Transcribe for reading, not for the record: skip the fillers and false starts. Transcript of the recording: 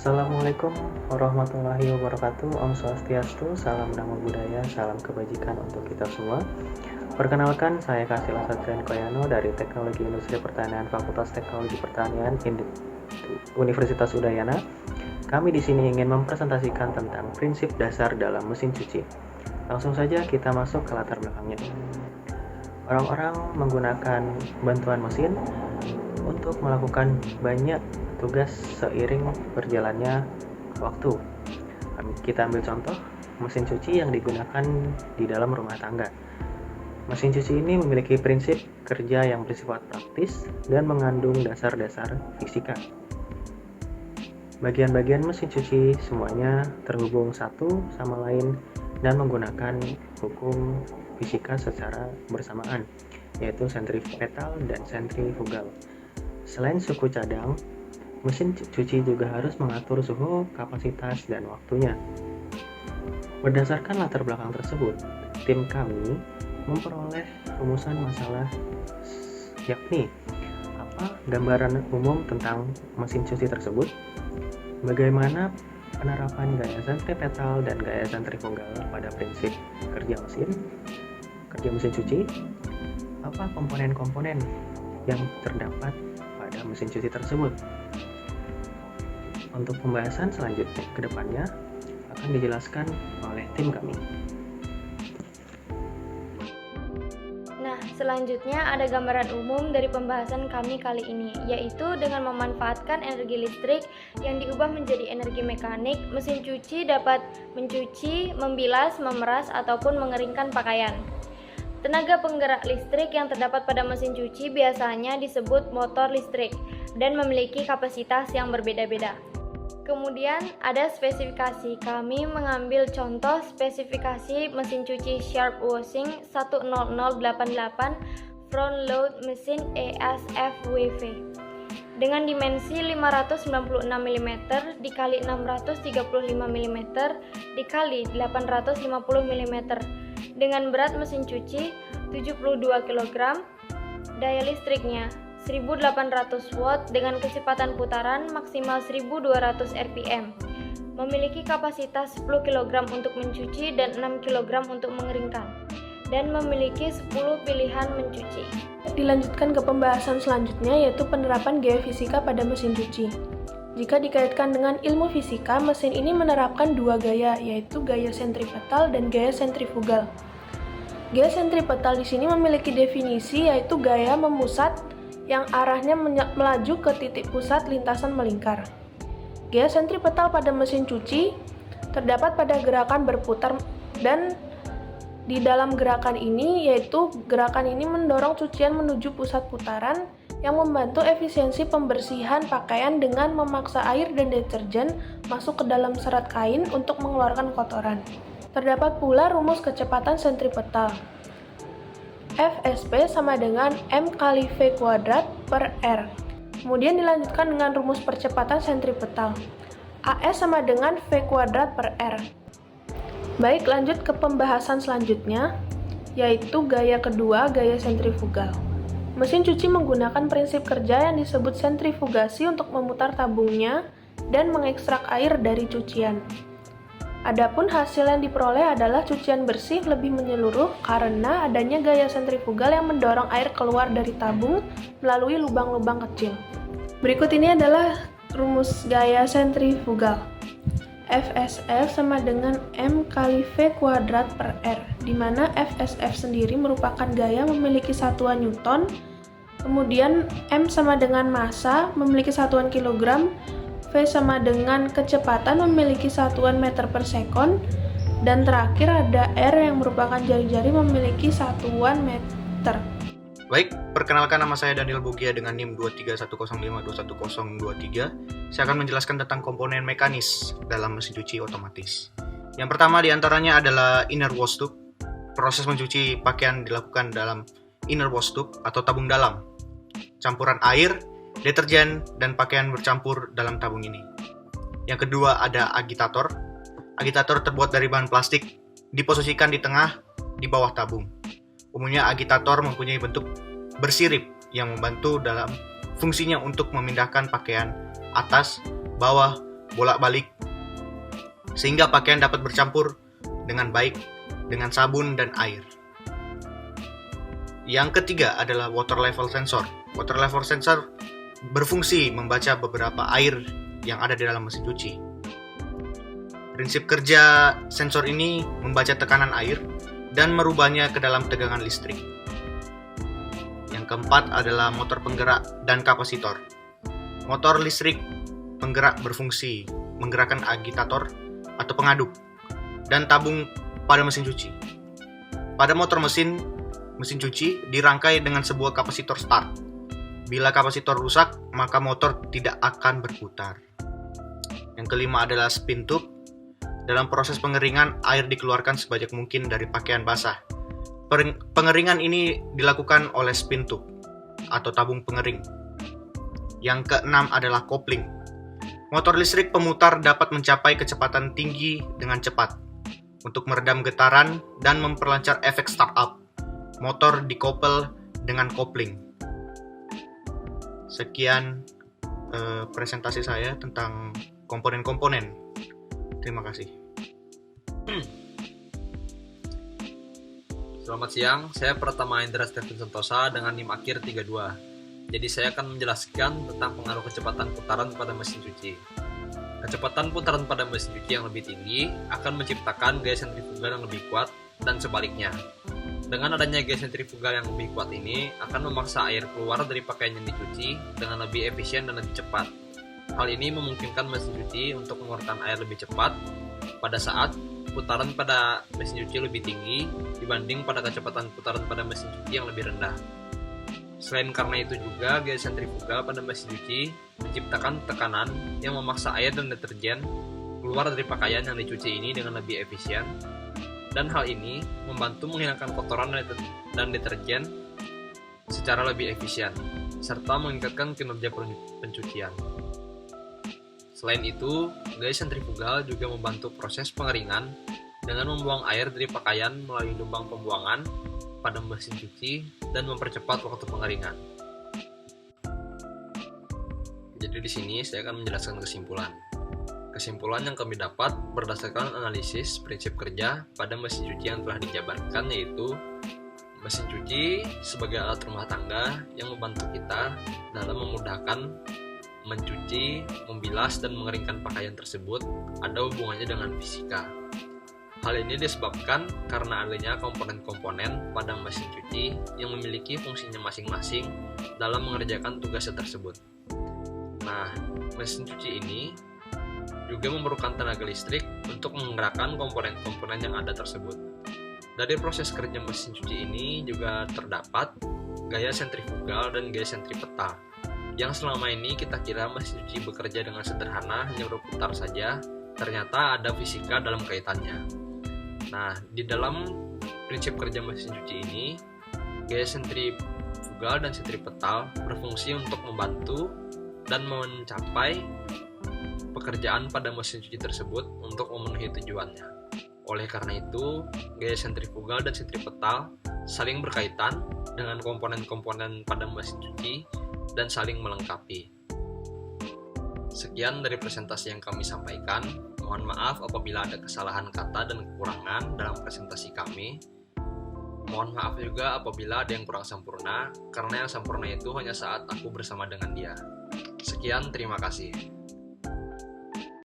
Assalamualaikum warahmatullahi wabarakatuh. Om Swastiastu, salam namo buddhaya, salam kebajikan untuk kita semua. Perkenalkan, saya Kasila Satrian Koyano dari Teknologi Industri Pertanian Fakultas Teknologi Pertanian Universitas Udayana. Kami di sini ingin mempresentasikan tentang prinsip dasar dalam mesin cuci. Langsung saja kita masuk ke latar belakangnya. Orang-orang menggunakan bantuan mesin untuk melakukan banyak tugas seiring berjalannya waktu. Kita ambil contoh mesin cuci yang digunakan di dalam rumah tangga. Mesin cuci ini memiliki prinsip kerja yang bersifat praktis dan mengandung dasar-dasar fisika. Bagian-bagian mesin cuci semuanya terhubung satu sama lain dan menggunakan hukum fisika secara bersamaan, yaitu sentripetal dan sentrifugal. Selain suku cadang, mesin cuci juga harus mengatur suhu, kapasitas, dan waktunya. Berdasarkan latar belakang tersebut, tim kami memperoleh rumusan masalah, yakni apa gambaran umum tentang mesin cuci tersebut, bagaimana penerapan gaya sentripetal dan gaya sentrifugal pada prinsip kerja mesin cuci, apa komponen-komponen yang terdapat pada mesin cuci tersebut. Untuk pembahasan selanjutnya ke depannya akan dijelaskan oleh tim kami. Nah, selanjutnya ada gambaran umum dari pembahasan kami kali ini, yaitu dengan memanfaatkan energi listrik yang diubah menjadi energi mekanik, mesin cuci dapat mencuci, membilas, memeras, ataupun mengeringkan pakaian. Tenaga penggerak listrik yang terdapat pada mesin cuci biasanya disebut motor listrik dan memiliki kapasitas yang berbeda-beda. Kemudian ada spesifikasi. Kami mengambil contoh spesifikasi mesin cuci Sharp Washing 10088 front load mesin ESFWV dengan dimensi 596 mm dikali 635 mm dikali 850 mm dengan berat mesin cuci 72 kg, daya listriknya 1800 watt dengan kecepatan putaran maksimal 1200 rpm. Memiliki kapasitas 10 kg untuk mencuci dan 6 kg untuk mengeringkan. Dan memiliki 10 pilihan mencuci. Dilanjutkan ke pembahasan selanjutnya, yaitu penerapan gaya fisika pada mesin cuci. Jika dikaitkan dengan ilmu fisika, mesin ini menerapkan dua gaya, yaitu gaya sentripetal dan gaya sentrifugal. Gaya sentripetal di sini memiliki definisi, yaitu gaya memusat yang arahnya melaju ke titik pusat lintasan melingkar. Gaya sentripetal pada mesin cuci terdapat pada gerakan berputar, dan di dalam gerakan ini mendorong cucian menuju pusat putaran yang membantu efisiensi pembersihan pakaian dengan memaksa air dan deterjen masuk ke dalam serat kain untuk mengeluarkan kotoran. Terdapat pula rumus kecepatan sentripetal. FSP sama dengan M kali V kuadrat per R. Kemudian dilanjutkan dengan rumus percepatan sentripetal. AS sama dengan V kuadrat per R. Baik, lanjut ke pembahasan selanjutnya, yaitu gaya kedua, gaya sentrifugal. Mesin cuci menggunakan prinsip kerja yang disebut sentrifugasi untuk memutar tabungnya dan mengekstrak air dari cucian. Adapun hasil yang diperoleh adalah cucian bersih lebih menyeluruh karena adanya gaya sentrifugal yang mendorong air keluar dari tabung melalui lubang-lubang kecil. Berikut ini adalah rumus gaya sentrifugal. FSF sama dengan M kali V kuadrat per R, di mana FSF sendiri merupakan gaya memiliki satuan Newton, kemudian M sama dengan massa memiliki satuan kilogram, V sama dengan kecepatan memiliki satuan meter per sekon, dan terakhir ada R yang merupakan jari-jari memiliki satuan meter. Baik, perkenalkan nama saya Daniel Bogia dengan NIM 23105211023. Saya akan menjelaskan tentang komponen mekanis dalam mesin cuci otomatis. Yang pertama diantaranya adalah inner wash tube. Proses mencuci pakaian dilakukan dalam inner wash tube atau tabung dalam. Campuran air, deterjen, dan pakaian bercampur dalam tabung ini. Yang kedua ada agitator. Agitator terbuat dari bahan plastik, diposisikan di tengah, di bawah tabung. Umumnya agitator mempunyai bentuk bersirip yang membantu dalam fungsinya untuk memindahkan pakaian atas, bawah, bolak-balik sehingga pakaian dapat bercampur dengan baik dengan sabun dan air. Yang ketiga adalah water level sensor. Water level sensor berfungsi membaca beberapa air yang ada di dalam mesin cuci. Prinsip kerja sensor ini membaca tekanan air dan merubahnya ke dalam tegangan listrik. Yang keempat adalah motor penggerak dan kapasitor. Motor listrik penggerak berfungsi menggerakkan agitator atau pengaduk dan tabung pada mesin cuci. Pada motor mesin cuci dirangkai dengan sebuah kapasitor start. Bila kapasitor rusak, maka motor tidak akan berputar. Yang kelima adalah spin tube. Dalam proses pengeringan, air dikeluarkan sebanyak mungkin dari pakaian basah. Pengeringan ini dilakukan oleh spin tube atau tabung pengering. Yang keenam adalah kopling. Motor listrik pemutar dapat mencapai kecepatan tinggi dengan cepat. Untuk meredam getaran dan memperlancar efek startup, motor dikopel dengan kopling. Sekian presentasi saya tentang komponen-komponen. Terima kasih. Selamat siang, saya Pratama Indra Stephen Sentosa dengan NIM akhir 32. Jadi saya akan menjelaskan tentang pengaruh kecepatan putaran pada mesin cuci. Kecepatan putaran pada mesin cuci yang lebih tinggi akan menciptakan gaya sentrifugal yang lebih kuat dan sebaliknya. Dengan adanya gaya sentrifugal yang lebih kuat ini akan memaksa air keluar dari pakaian yang dicuci dengan lebih efisien dan lebih cepat. Hal ini memungkinkan mesin cuci untuk mengeluarkan air lebih cepat pada saat putaran pada mesin cuci lebih tinggi dibanding pada kecepatan putaran pada mesin cuci yang lebih rendah. Selain karena itu juga, gaya sentrifugal pada mesin cuci menciptakan tekanan yang memaksa air dan deterjen keluar dari pakaian yang dicuci ini dengan lebih efisien, dan hal ini membantu menghilangkan kotoran dan deterjen secara lebih efisien, serta meningkatkan kinerja pencucian. Selain itu, gaya sentrifugal juga membantu proses pengeringan dengan membuang air dari pakaian melalui lubang pembuangan pada mesin cuci dan mempercepat waktu pengeringan. Jadi di sini saya akan menjelaskan kesimpulan. Kesimpulan yang kami dapat berdasarkan analisis prinsip kerja pada mesin cuci yang telah dijabarkan, yaitu mesin cuci sebagai alat rumah tangga yang membantu kita dalam memudahkan mencuci, membilas, dan mengeringkan pakaian tersebut ada hubungannya dengan fisika. Hal ini disebabkan karena adanya komponen-komponen pada mesin cuci yang memiliki fungsinya masing-masing dalam mengerjakan tugas tersebut. Nah, mesin cuci ini juga memerlukan tenaga listrik untuk menggerakkan komponen-komponen yang ada tersebut. Dari proses kerja mesin cuci ini juga terdapat gaya sentrifugal dan gaya sentripetal, yang selama ini kita kira mesin cuci bekerja dengan sederhana hanya berputar saja, ternyata ada fisika dalam kaitannya. Nah, di dalam prinsip kerja mesin cuci ini, gaya sentrifugal dan sentripetal berfungsi untuk membantu dan mencapai pekerjaan pada mesin cuci tersebut untuk memenuhi tujuannya. Oleh karena itu, gaya sentrifugal dan sentripetal saling berkaitan dengan komponen-komponen pada mesin cuci dan saling melengkapi. Sekian dari presentasi yang kami sampaikan. Mohon maaf apabila ada kesalahan kata dan kekurangan dalam presentasi kami. Mohon maaf juga apabila ada yang kurang sempurna, karena yang sempurna itu hanya saat aku bersama dengan dia. Sekian, terima kasih.